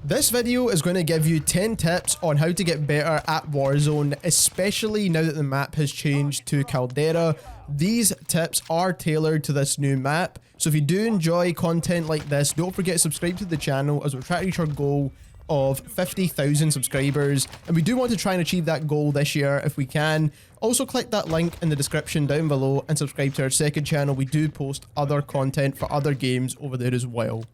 This video is going to give you 10 tips on how to get better at Warzone, especially now that the map has changed to Caldera. These tips are tailored to this new map, so if you do enjoy content like this, don't forget to subscribe to the channel as we're trying to reach our goal of 50,000 subscribers, and we do want to try and achieve that goal this year if we can. Also click that link in the description down below and subscribe to our second channel. We do post other content for other games over there as well.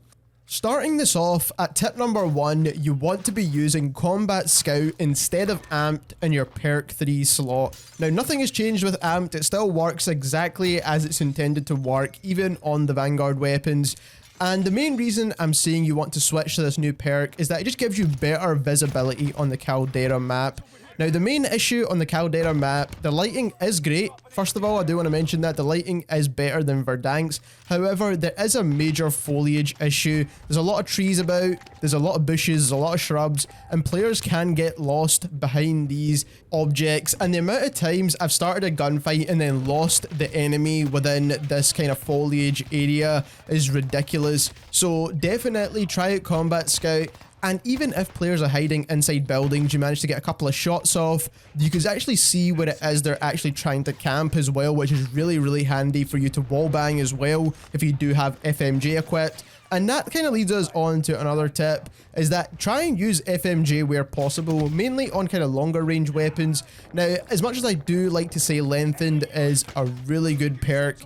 Starting this off, at tip number 1, you want to be using Combat Scout instead of Amped in your perk 3 slot. Now, nothing has changed with Amped, it still works exactly as it's intended to work, even on the Vanguard weapons. And the main reason I'm saying you want to switch to this new perk is that it just gives you better visibility on the Caldera map. Now, the main issue on the Caldera map, the lighting is great. First of all, I do want to mention that the lighting is better than Verdansk's. However, there is a major foliage issue. There's a lot of trees about, there's a lot of bushes, there's a lot of shrubs, and players can get lost behind these objects. And the amount of times I've started a gunfight and then lost the enemy within this kind of foliage area is ridiculous. So definitely try out Combat Scout. And even if players are hiding inside buildings, you manage to get a couple of shots off, you can actually see where it is they're actually trying to camp as well, which is really handy for you to wallbang as well if you do have FMJ equipped. And that kind of leads us on to another tip, is that try and use FMJ where possible, mainly on kind of longer range weapons. Now, as much as I do like to say Lengthened is a really good perk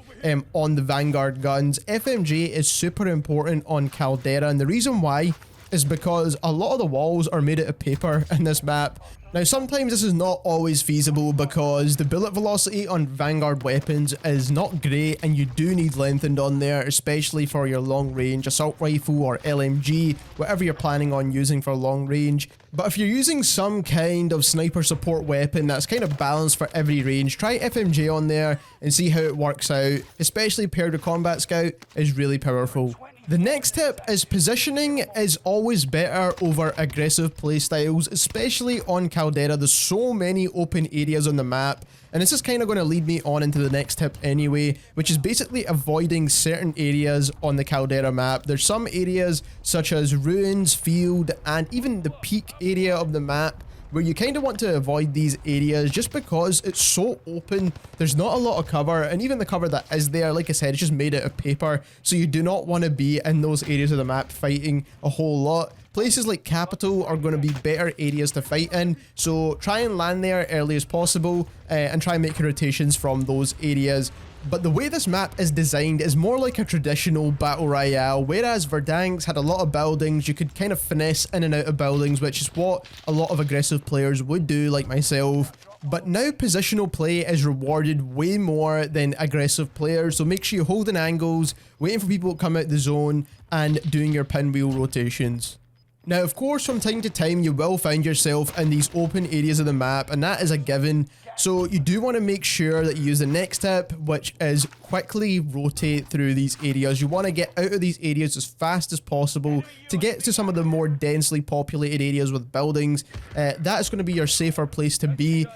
on the Vanguard guns, FMJ is super important on Caldera, and the reason why is because a lot of the walls are made out of paper in this map. Now, sometimes this is not always feasible because the bullet velocity on Vanguard weapons is not great, and you do need Lengthened on there, especially for your long range assault rifle or LMG, whatever you're planning on using for long range. But if you're using some kind of sniper support weapon that's kind of balanced for every range, try FMJ on there and see how it works out, especially paired with Combat Scout is really powerful. The next tip is positioning is always better over aggressive playstyles, especially on Caldera. There's so many open areas on the map, and this is kind of going to lead me on into the next tip anyway, which is basically avoiding certain areas on the Caldera map. There's some areas such as ruins, field, and even the peak area of the map where you kind of want to avoid these areas just because it's so open. There's not a lot of cover, and even the cover that is there, like I said, it's just made out of paper, so you do not want to be in those areas of the map fighting a whole lot. Places like Capital are going to be better areas to fight in, so try and land there early as possible and try and make your rotations from those areas. But the way this map is designed is more like a traditional battle royale, whereas Verdansk's had a lot of buildings. You could kind of finesse in and out of buildings, which is what a lot of aggressive players would do, like myself. But now positional play is rewarded way more than aggressive players, so make sure you're holding angles, waiting for people to come out the zone, and doing your pinwheel rotations. Now, of course, from time to time, you will find yourself in these open areas of the map, and that is a given. So you do want to make sure that you use the next tip, which is quickly rotate through these areas. You want to get out of these areas as fast as possible to get to some of the more densely populated areas with buildings. That is going to be your safer place to be.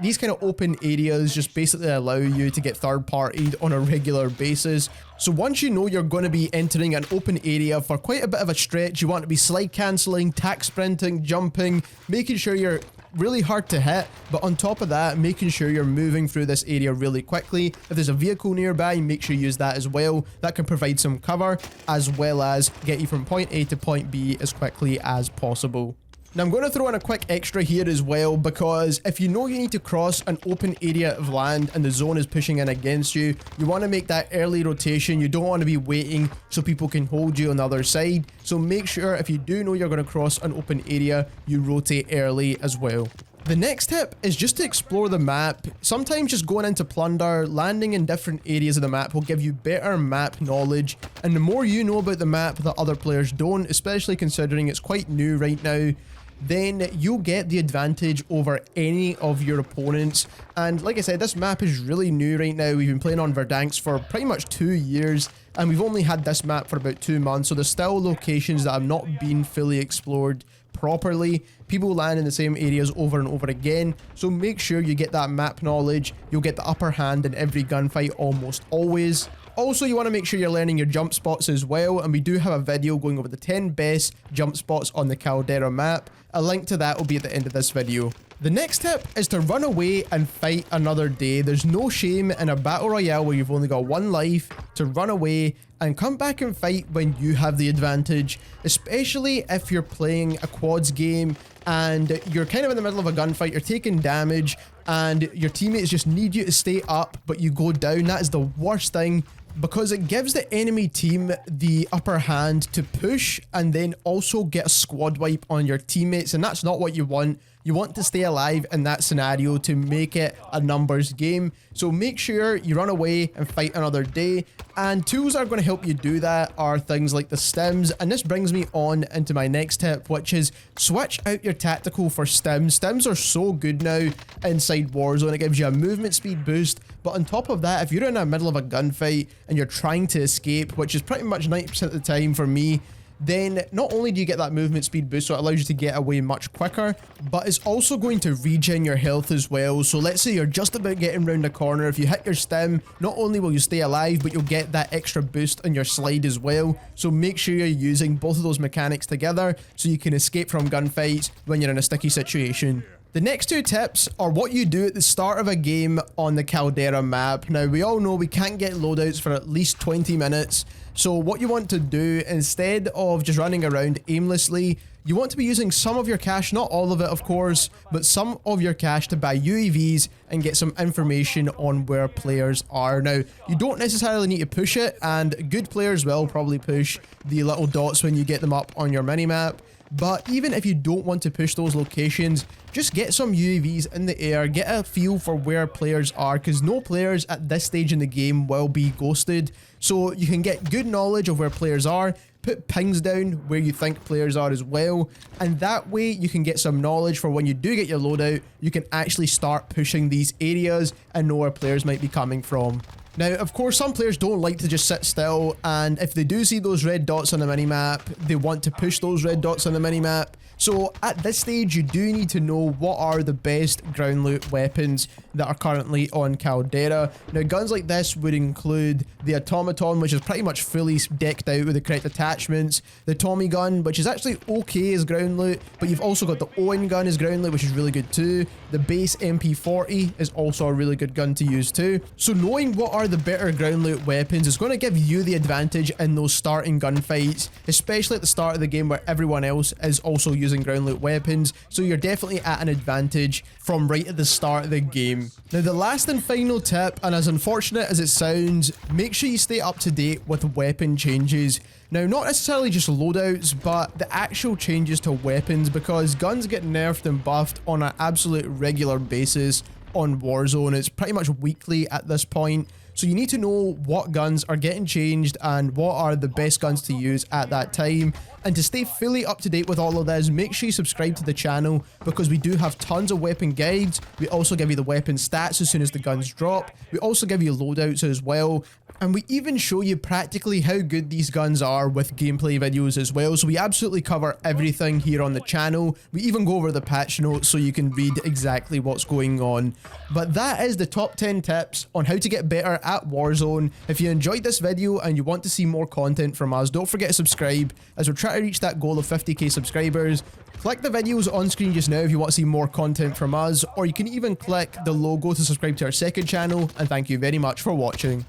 These kind of open areas just basically allow you to get third-partied on a regular basis. So once you know you're going to be entering an open area for quite a bit of a stretch, you want to be slide cancelling, tack sprinting, jumping, making sure you're really hard to hit, but on top of that, making sure you're moving through this area really quickly. If there's a vehicle nearby, make sure you use that as well. That can provide some cover as well as get you from point A to point B as quickly as possible. Now, I'm going to throw in a quick extra here as well, because if you know you need to cross an open area of land and the zone is pushing in against you, you want to make that early rotation. You don't want to be waiting so people can hold you on the other side. So make sure if you do know you're going to cross an open area, you rotate early as well. The next tip is just to explore the map. Sometimes just going into plunder, landing in different areas of the map will give you better map knowledge, and the more you know about the map that other players don't, especially considering it's quite new right now, then you'll get the advantage over any of your opponents. And like I said, this map is really new right now. We've been playing on Verdansk's for pretty much 2 years, and we've only had this map for about 2 months, so there's still locations that have not been fully explored properly. People land in the same areas over and over again, so make sure you get that map knowledge. You'll get the upper hand in every gunfight almost always. Also, you want to make sure you're learning your jump spots as well, and we do have a video going over the 10 best jump spots on the Caldera map. A link to that will be at the end of this video. The next tip is to run away and fight another day. There's no shame in a battle royale where you've only got one life to run away and come back and fight when you have the advantage, especially if you're playing a quads game and you're kind of in the middle of a gunfight, you're taking damage and your teammates just need you to stay up, but you go down. That is the worst thing, because it gives the enemy team the upper hand to push and then also get a squad wipe on your teammates, and that's not what you want. You want to stay alive in that scenario to make it a numbers game. So make sure you run away and fight another day. And tools that are going to help you do that are things like the stims. And this brings me on into my next tip, which is switch out your tactical for stims. Stims are so good now inside Warzone. It gives you a movement speed boost. But on top of that, if you're in the middle of a gunfight and you're trying to escape, which is pretty much 90% of the time for me, then not only do you get that movement speed boost, so it allows you to get away much quicker, but it's also going to regen your health as well. So let's say you're just about getting round the corner. If you hit your stim, not only will you stay alive, but you'll get that extra boost on your slide as well. So make sure you're using both of those mechanics together so you can escape from gunfights when you're in a sticky situation. The next two tips are what you do at the start of a game on the Caldera map. Now, we all know we can't get loadouts for at least 20 minutes. So what you want to do, instead of just running around aimlessly, you want to be using some of your cash, not all of it of course, but some of your cash to buy UAVs and get some information on where players are. Now, you don't necessarily need to push it, and good players will probably push the little dots when you get them up on your minimap. But even if you don't want to push those locations, just get some UAVs in the air, get a feel for where players are, because no players at this stage in the game will be ghosted. So you can get good knowledge of where players are, put pings down where you think players are as well, and that way you can get some knowledge for when you do get your loadout, you can actually start pushing these areas and know where players might be coming from. Now, of course, some players don't like to just sit still, and if they do see those red dots on the minimap, they want to push those red dots on the minimap. So at this stage, you do need to know what are the best ground loot weapons that are currently on Caldera. Now, guns like this would include the Automaton, which is pretty much fully decked out with the correct attachments, the Tommy gun, which is actually okay as ground loot, but you've also got the Owen gun as ground loot, which is really good too. The base MP40 is also a really good gun to use too. So knowing what are the better ground loot weapons is going to give you the advantage in those starting gunfights, especially at the start of the game where everyone else is also using ground loot weapons, so you're definitely at an advantage from right at the start of the game. Now, the last and final tip, and as unfortunate as it sounds, make sure you stay up to date with weapon changes. Now, not necessarily just loadouts, but the actual changes to weapons, because guns get nerfed and buffed on an absolute regular basis on Warzone. It's pretty much weekly at this point. So you need to know what guns are getting changed and what are the best guns to use at that time. And to stay fully up to date with all of this, make sure you subscribe to the channel, because we do have tons of weapon guides. We also give you the weapon stats as soon as the guns drop. We also give you loadouts as well. And we even show you practically how good these guns are with gameplay videos as well. So we absolutely cover everything here on the channel. We even go over the patch notes so you can read exactly what's going on. But that is the top 10 tips on how to get better at Warzone. If you enjoyed this video and you want to see more content from us, don't forget to subscribe as we're trying to reach that goal of 50k subscribers. Click the videos on screen just now if you want to see more content from us, or you can even click the logo to subscribe to our second channel, and thank you very much for watching.